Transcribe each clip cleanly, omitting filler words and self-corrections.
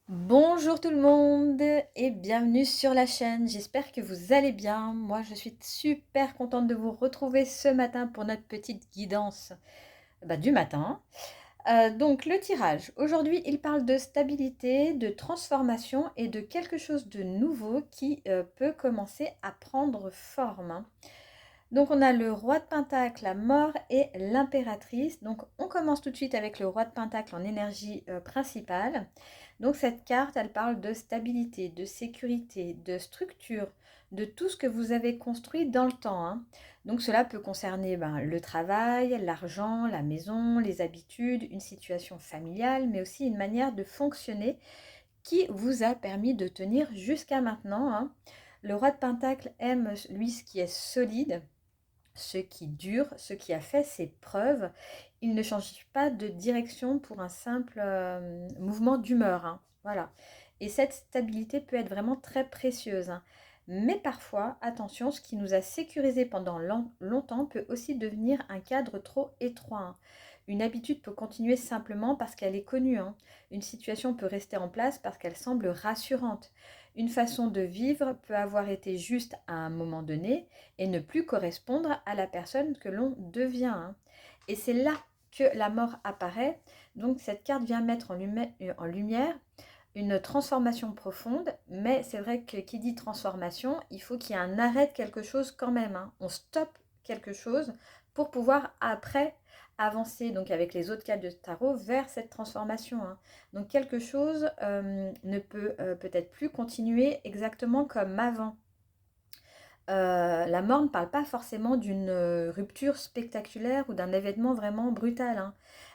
Bonjour tout le monde et bienvenue sur la chaîne. J'espère que vous allez bien. Moi, je suis super contente de vous retrouver ce matin pour notre petite guidance du matin. Donc, le tirage. Aujourd'hui, il parle de stabilité, de transformation et de quelque chose de nouveau qui peut commencer à prendre forme, hein. Donc on a le roi de Pentacle, la mort et l'impératrice. Donc on commence tout de suite avec le roi de Pentacle en énergie principale. Donc cette carte, elle parle de stabilité, de sécurité, de structure, de tout ce que vous avez construit dans le temps, hein. Donc cela peut concerner le travail, l'argent, la maison, les habitudes, une situation familiale, mais aussi une manière de fonctionner qui vous a permis de tenir jusqu'à maintenant, hein. Le roi de Pentacle aime, lui, ce qui est solide, ce qui dure, ce qui a fait ses preuves. Il ne change pas de direction pour un simple mouvement d'humeur, hein. Voilà. Et cette stabilité peut être vraiment très précieuse, hein. Mais parfois, attention, ce qui nous a sécurisé pendant longtemps peut aussi devenir un cadre trop étroit, hein. Une habitude peut continuer simplement parce qu'elle est connue, hein. Une situation peut rester en place parce qu'elle semble rassurante. Une façon de vivre peut avoir été juste à un moment donné et ne plus correspondre à la personne que l'on devient, hein. Et c'est là que la mort apparaît. Donc cette carte vient mettre en lumière une transformation profonde, mais c'est vrai que qui dit transformation, il faut qu'il y ait un arrêt de quelque chose quand même, hein. On stoppe quelque chose pour pouvoir après avancer donc avec les autres cartes de tarot vers cette transformation, hein. Donc quelque chose ne peut peut-être plus continuer exactement comme avant. La mort ne parle pas forcément d'une rupture spectaculaire ou d'un événement vraiment brutal, hein.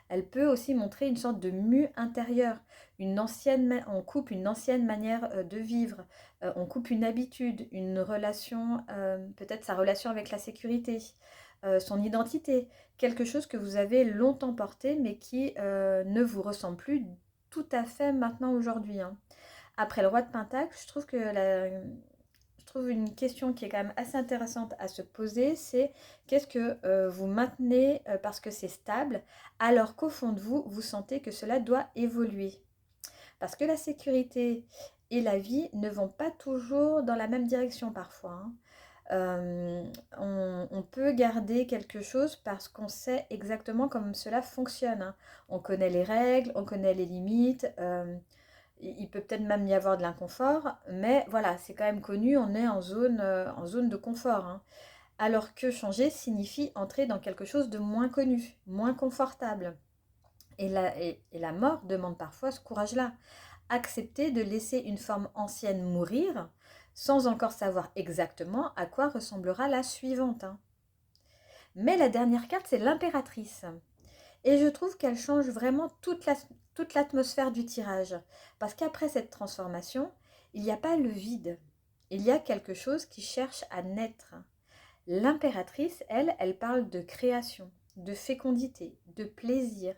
Elle peut aussi montrer une sorte de mue intérieure, on coupe une ancienne manière de vivre, on coupe une habitude, une relation, peut-être sa relation avec la sécurité, son identité, quelque chose que vous avez longtemps porté mais qui ne vous ressemble plus tout à fait maintenant aujourd'hui, hein. Après le roi de Pentacle, je trouve une question qui est quand même assez intéressante à se poser, c'est qu'est-ce que vous maintenez parce que c'est stable, alors qu'au fond de vous, vous sentez que cela doit évoluer. Parce que la sécurité et la vie ne vont pas toujours dans la même direction parfois, hein. On peut garder quelque chose parce qu'on sait exactement comment cela fonctionne, hein. On connaît les règles, on connaît les limites. Il peut peut-être même y avoir de l'inconfort, mais voilà, c'est quand même connu, on est en zone de confort, hein. Alors que changer signifie entrer dans quelque chose de moins connu, moins confortable. Et la mort demande parfois ce courage-là. Accepter de laisser une forme ancienne mourir sans encore savoir exactement à quoi ressemblera la suivante, hein. Mais la dernière carte, c'est l'impératrice. Et je trouve qu'elle change vraiment toute l'atmosphère du tirage. Parce qu'après cette transformation, il n'y a pas le vide. Il y a quelque chose qui cherche à naître. L'impératrice, elle parle de création, de fécondité, de plaisir,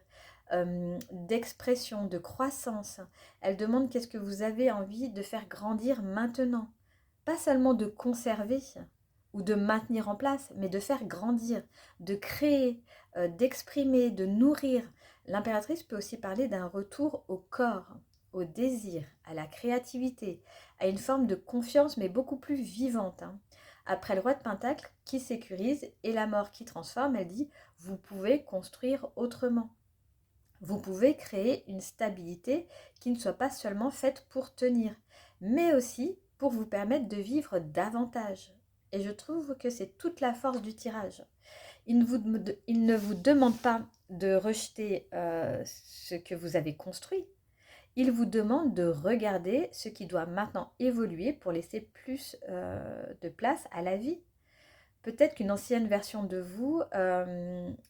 d'expression, de croissance. Elle demande qu'est-ce que vous avez envie de faire grandir maintenant. Pas seulement de conserver ou de maintenir en place, mais de faire grandir, de créer, d'exprimer, de nourrir. L'impératrice peut aussi parler d'un retour au corps, au désir, à la créativité, à une forme de confiance, mais beaucoup plus vivante, hein. Après le roi de Pentacle qui sécurise et la mort qui transforme, elle dit, vous pouvez construire autrement. Vous pouvez créer une stabilité qui ne soit pas seulement faite pour tenir, mais aussi pour vous permettre de vivre davantage. Et je trouve que c'est toute la force du tirage. Il ne vous demande pas de rejeter ce que vous avez construit. Il vous demande de regarder ce qui doit maintenant évoluer pour laisser plus de place à la vie. Peut-être qu'une ancienne version de vous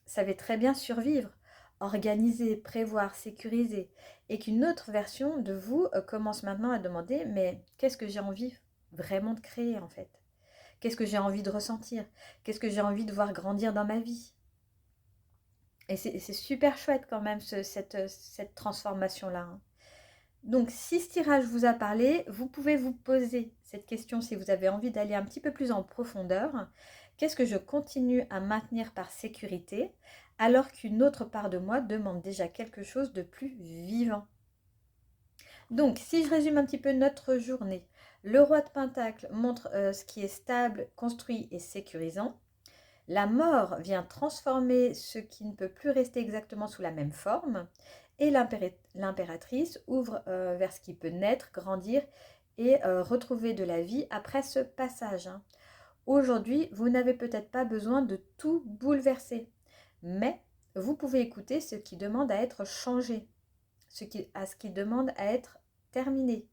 savait très bien survivre, organiser, prévoir, sécuriser, et qu'une autre version de vous commence maintenant à demander, mais qu'est-ce que j'ai envie vraiment de créer en fait? Qu'est-ce que j'ai envie de ressentir? Qu'est-ce que j'ai envie de voir grandir dans ma vie? Et c'est super chouette quand même cette transformation-là, hein. Donc, si ce tirage vous a parlé, vous pouvez vous poser cette question si vous avez envie d'aller un petit peu plus en profondeur. Qu'est-ce que je continue à maintenir par sécurité alors qu'une autre part de moi demande déjà quelque chose de plus vivant? Donc, si je résume un petit peu notre journée, le roi de Pentacle montre ce qui est stable, construit et sécurisant. La mort vient transformer ce qui ne peut plus rester exactement sous la même forme. Et l'impératrice ouvre vers ce qui peut naître, grandir et retrouver de la vie après ce passage, hein. Aujourd'hui, vous n'avez peut-être pas besoin de tout bouleverser, mais vous pouvez écouter ce qui demande à être changé, ce qui demande à être terminé,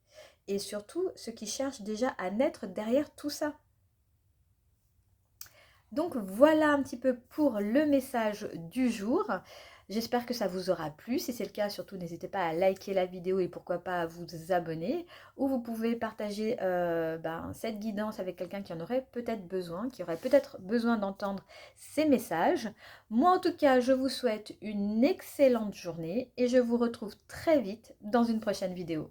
et surtout ce qui cherche déjà à naître derrière tout ça. Donc voilà un petit peu pour le message du jour. J'espère que ça vous aura plu. Si c'est le cas, surtout n'hésitez pas à liker la vidéo et pourquoi pas à vous abonner. Ou vous pouvez partager cette guidance avec quelqu'un qui en aurait peut-être besoin, qui aurait peut-être besoin d'entendre ces messages. Moi en tout cas, je vous souhaite une excellente journée et je vous retrouve très vite dans une prochaine vidéo.